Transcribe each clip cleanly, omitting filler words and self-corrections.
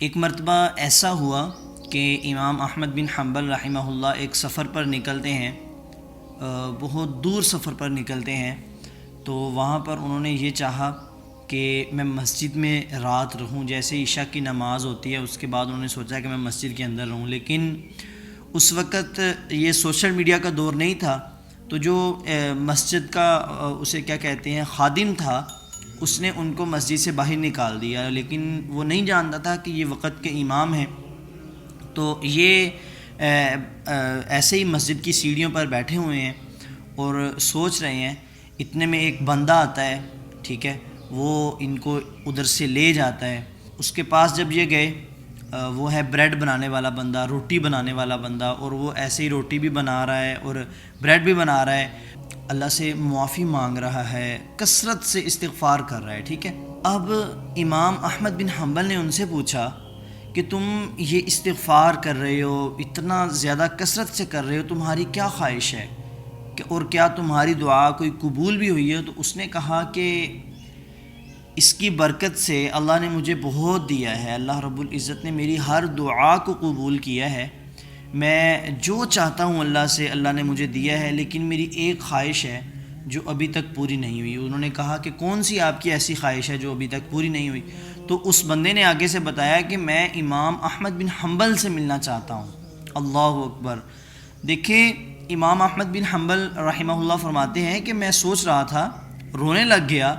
ایک مرتبہ ایسا ہوا کہ امام احمد بن حنبل رحمہ اللہ ایک سفر پر نکلتے ہیں، بہت دور سفر پر نکلتے ہیں۔ تو وہاں پر انہوں نے یہ چاہا کہ میں مسجد میں رات رہوں، جیسے عشاء کی نماز ہوتی ہے اس کے بعد انہوں نے سوچا کہ میں مسجد کے اندر رہوں، لیکن اس وقت یہ سوشل میڈیا کا دور نہیں تھا، تو جو مسجد کا اسے کیا کہتے ہیں خادم تھا، اس نے ان کو مسجد سے باہر نکال دیا، لیکن وہ نہیں جانتا تھا کہ یہ وقت کے امام ہیں۔ تو یہ ایسے ہی مسجد کی سیڑھیوں پر بیٹھے ہوئے ہیں اور سوچ رہے ہیں، اتنے میں ایک بندہ آتا ہے، ٹھیک ہے، وہ ان کو ادھر سے لے جاتا ہے۔ اس کے پاس جب یہ گئے، وہ ہے بریڈ بنانے والا بندہ، روٹی بنانے والا بندہ، اور وہ ایسے ہی روٹی بھی بنا رہا ہے اور بریڈ بھی بنا رہا ہے، اللہ سے معافی مانگ رہا ہے، کثرت سے استغفار کر رہا ہے، ٹھیک ہے۔ اب امام احمد بن حنبل نے ان سے پوچھا کہ تم یہ استغفار کر رہے ہو، اتنا زیادہ کثرت سے کر رہے ہو، تمہاری کیا خواہش ہے اور کیا تمہاری دعا کوئی قبول بھی ہوئی ہے؟ تو اس نے کہا کہ اس کی برکت سے اللہ نے مجھے بہت دیا ہے، اللہ رب العزت نے میری ہر دعا کو قبول کیا ہے، میں جو چاہتا ہوں اللہ سے اللہ نے مجھے دیا ہے، لیکن میری ایک خواہش ہے جو ابھی تک پوری نہیں ہوئی۔ انہوں نے کہا کہ کون سی آپ کی ایسی خواہش ہے جو ابھی تک پوری نہیں ہوئی؟ تو اس بندے نے آگے سے بتایا کہ میں امام احمد بن حنبل سے ملنا چاہتا ہوں۔ اللہ اکبر! دیکھیں، امام احمد بن حنبل رحمہ اللہ فرماتے ہیں کہ میں سوچ رہا تھا، رونے لگ گیا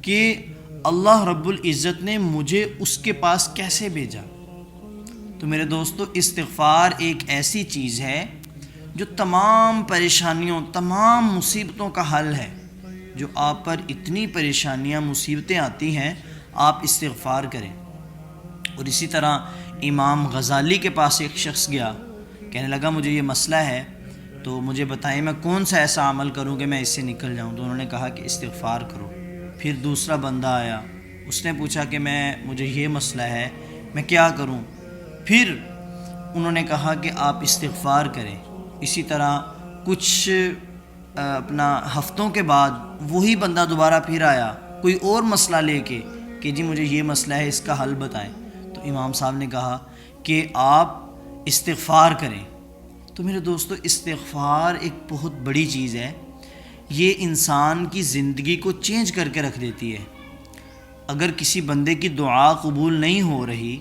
کہ اللہ رب العزت نے مجھے اس کے پاس کیسے بھیجا۔ تو میرے دوستو، استغفار ایک ایسی چیز ہے جو تمام پریشانیوں، تمام مصیبتوں کا حل ہے۔ جو آپ پر اتنی پریشانیاں، مصیبتیں آتی ہیں، آپ استغفار کریں۔ اور اسی طرح امام غزالی کے پاس ایک شخص گیا، کہنے لگا مجھے یہ مسئلہ ہے، تو مجھے بتائیں میں کون سا ایسا عمل کروں کہ میں اس سے نکل جاؤں؟ تو انہوں نے کہا کہ استغفار کرو۔ پھر دوسرا بندہ آیا، اس نے پوچھا کہ مجھے یہ مسئلہ ہے، میں کیا کروں؟ پھر انہوں نے کہا کہ آپ استغفار کریں۔ اسی طرح کچھ اپنا ہفتوں کے بعد وہی بندہ دوبارہ پھر آیا کوئی اور مسئلہ لے کے کہ جی مجھے یہ مسئلہ ہے، اس کا حل بتائیں۔ تو امام صاحب نے کہا کہ آپ استغفار کریں۔ تو میرے دوستو، استغفار ایک بہت بڑی چیز ہے، یہ انسان کی زندگی کو چینج کر کے رکھ دیتی ہے۔ اگر کسی بندے کی دعا قبول نہیں ہو رہی،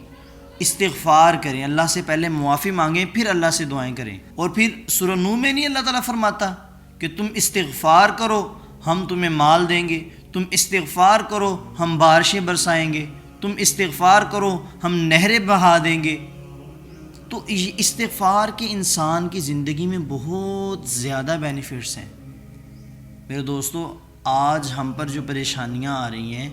استغفار کریں، اللہ سے پہلے معافی مانگیں، پھر اللہ سے دعائیں کریں۔ اور پھر سورہ نور میں نہیں اللہ تعالیٰ فرماتا کہ تم استغفار کرو ہم تمہیں مال دیں گے، تم استغفار کرو ہم بارشیں برسائیں گے، تم استغفار کرو ہم نہریں بہا دیں گے۔ تو یہ استغفار کے انسان کی زندگی میں بہت زیادہ بینیفٹس ہیں۔ میرے دوستو، آج ہم پر جو پریشانیاں آ رہی ہیں،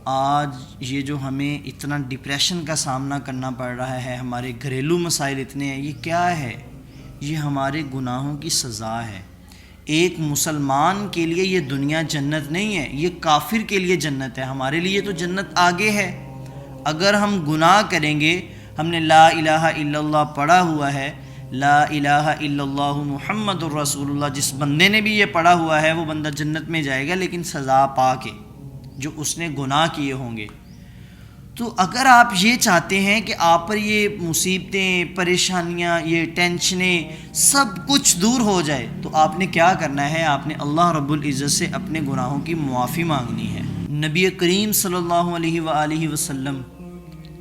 آج یہ جو ہمیں اتنا ڈپریشن کا سامنا کرنا پڑ رہا ہے، ہمارے گھریلو مسائل اتنے ہیں، یہ کیا ہے؟ یہ ہمارے گناہوں کی سزا ہے۔ ایک مسلمان کے لیے یہ دنیا جنت نہیں ہے، یہ کافر کے لیے جنت ہے، ہمارے لیے تو جنت آگے ہے۔ اگر ہم گناہ کریں گے، ہم نے لا الہ الا اللہ پڑھا ہوا ہے، لا الہ الا اللہ محمد الرسول اللہ، جس بندے نے بھی یہ پڑھا ہوا ہے وہ بندہ جنت میں جائے گا، لیکن سزا پا کے، جو اس نے گناہ کیے ہوں گے۔ تو اگر آپ یہ چاہتے ہیں کہ آپ پر یہ مصیبتیں، پریشانیاں، یہ ٹینشنیں سب کچھ دور ہو جائے، تو آپ نے کیا کرنا ہے؟ آپ نے اللہ رب العزت سے اپنے گناہوں کی معافی مانگنی ہے۔ نبی کریم صلی اللہ علیہ وآلہ وسلم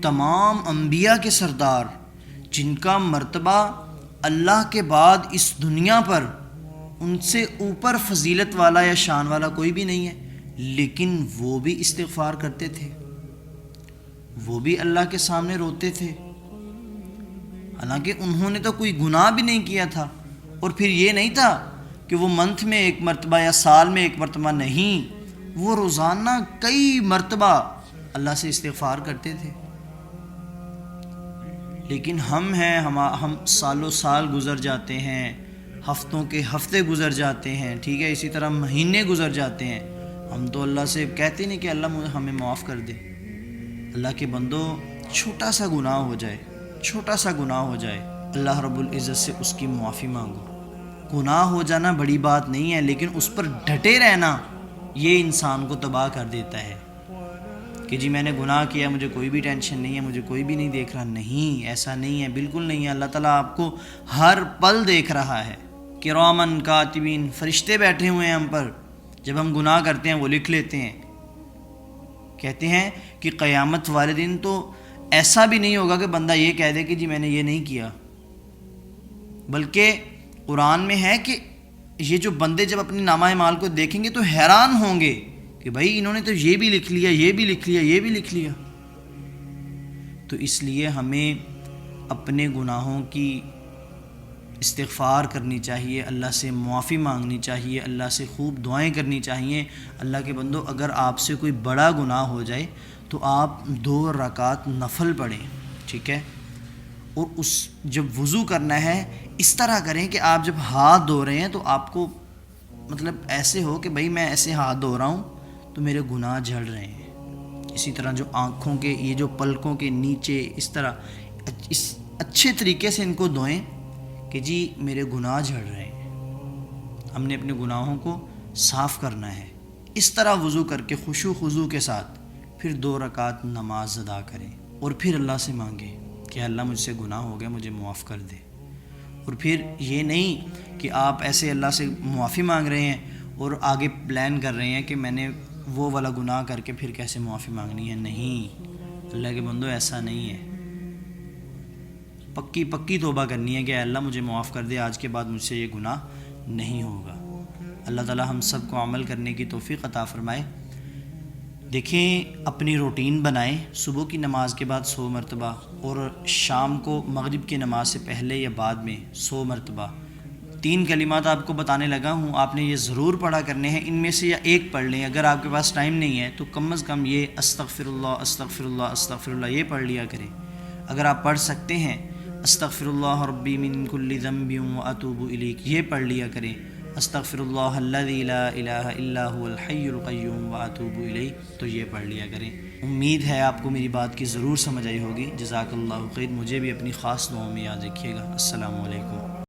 تمام انبیاء کے سردار، جن کا مرتبہ اللہ کے بعد اس دنیا پر ان سے اوپر فضیلت والا یا شان والا کوئی بھی نہیں ہے، لیکن وہ بھی استغفار کرتے تھے، وہ بھی اللہ کے سامنے روتے تھے، حالانکہ انہوں نے تو کوئی گناہ بھی نہیں کیا تھا۔ اور پھر یہ نہیں تھا کہ وہ منتھ میں ایک مرتبہ یا سال میں ایک مرتبہ، نہیں، وہ روزانہ کئی مرتبہ اللہ سے استغفار کرتے تھے۔ لیکن ہم ہیں، ہم سالوں سال گزر جاتے ہیں، ہفتوں کے ہفتے گزر جاتے ہیں، ٹھیک ہے، اسی طرح مہینے گزر جاتے ہیں، ہم تو اللہ سے کہتے نہیں کہ اللہ ہمیں معاف کر دے۔ اللہ کے بندو، چھوٹا سا گناہ ہو جائے، چھوٹا سا گناہ ہو جائے، اللہ رب العزت سے اس کی معافی مانگو۔ گناہ ہو جانا بڑی بات نہیں ہے، لیکن اس پر ڈٹے رہنا یہ انسان کو تباہ کر دیتا ہے۔ کہ جی میں نے گناہ کیا، مجھے کوئی بھی ٹینشن نہیں ہے، مجھے کوئی بھی نہیں دیکھ رہا. نہیں، ایسا نہیں ہے، بالکل نہیں ہے. اللہ تعالیٰ آپ کو ہر پل دیکھ رہا ہے. کرامن کاتبین، فرشتے بیٹھے ہوئے ہیں ہم پر. جب ہم گناہ کرتے ہیں وہ لکھ لیتے ہیں. کہتے ہیں کہ قیامت والے دن تو ایسا بھی نہیں ہوگا کہ بندہ یہ کہہ دے کہ جی میں نے یہ نہیں کیا، بلکہ قرآن میں ہے کہ یہ جو بندے جب اپنے نامہ اعمال کو دیکھیں گے تو حیران ہوں گے کہ بھائی انہوں نے تو یہ بھی لکھ لیا، یہ بھی لکھ لیا، یہ بھی لکھ لیا. تو اس لیے ہمیں اپنے گناہوں کی استغفار کرنی چاہیے، اللہ سے معافی مانگنی چاہیے، اللہ سے خوب دعائیں کرنی چاہیے. اللہ کے بندو، اگر آپ سے کوئی بڑا گناہ ہو جائے تو آپ 2 رکعت نفل پڑھیں، ٹھیک ہے؟ اور جب وضو کرنا ہے اس طرح کریں کہ آپ جب ہاتھ دھو رہے ہیں تو آپ کو مطلب ایسے ہو کہ بھائی میں ایسے ہاتھ دھو رہا ہوں تو میرے گناہ جھڑ رہے ہیں. اسی طرح جو آنکھوں کے یہ جو پلکوں کے نیچے اس طرح اچھے طریقے سے ان کو دھوئیں کہ جی میرے گناہ جھڑ رہے ہیں. ہم نے اپنے گناہوں کو صاف کرنا ہے. اس طرح وضو کر کے خشوع خضوع کے ساتھ پھر 2 رکعت نماز ادا کریں اور پھر اللہ سے مانگیں کہ اللہ مجھ سے گناہ ہو گیا، مجھے معاف کر دے. اور پھر یہ نہیں کہ آپ ایسے اللہ سے معافی مانگ رہے ہیں اور آگے پلان کر رہے ہیں کہ میں نے وہ والا گناہ کر کے پھر کیسے معافی مانگنی ہے. نہیں، اللہ کے بندو ایسا نہیں ہے. پکی توبہ کرنی ہے کہ اللہ مجھے معاف کر دے، آج کے بعد مجھ سے یہ گناہ نہیں ہوگا. اللہ تعالی ہم سب کو عمل کرنے کی توفیق عطا فرمائے. دیکھیں اپنی روٹین بنائیں، صبح کی نماز کے بعد 100 مرتبہ اور شام کو مغرب کی نماز سے پہلے یا بعد میں 100 مرتبہ. 3 کلمات آپ کو بتانے لگا ہوں، آپ نے یہ ضرور پڑھا کرنے ہیں. ان میں سے یا ایک پڑھ لیں. اگر آپ کے پاس ٹائم نہیں ہے تو کم از کم یہ استغفر اللہ استغفر اللہ استغفر اللہ یہ پڑھ لیا کریں. اگر آپ پڑھ سکتے ہیں استغفر اللہ ربی من کل ذنب واتوب الیک یہ پڑھ لیا کریں. استغفر اللہ الذی لا الہ الا هو الحی القیوم واتوب الیہ تو یہ پڑھ لیا کریں. امید ہے آپ کو میری بات کی ضرور سمجھ آئی ہوگی. جزاک اللہ خیر. مجھے بھی اپنی خاص دعاؤں میں یاد رکھیے گا. السلام علیکم.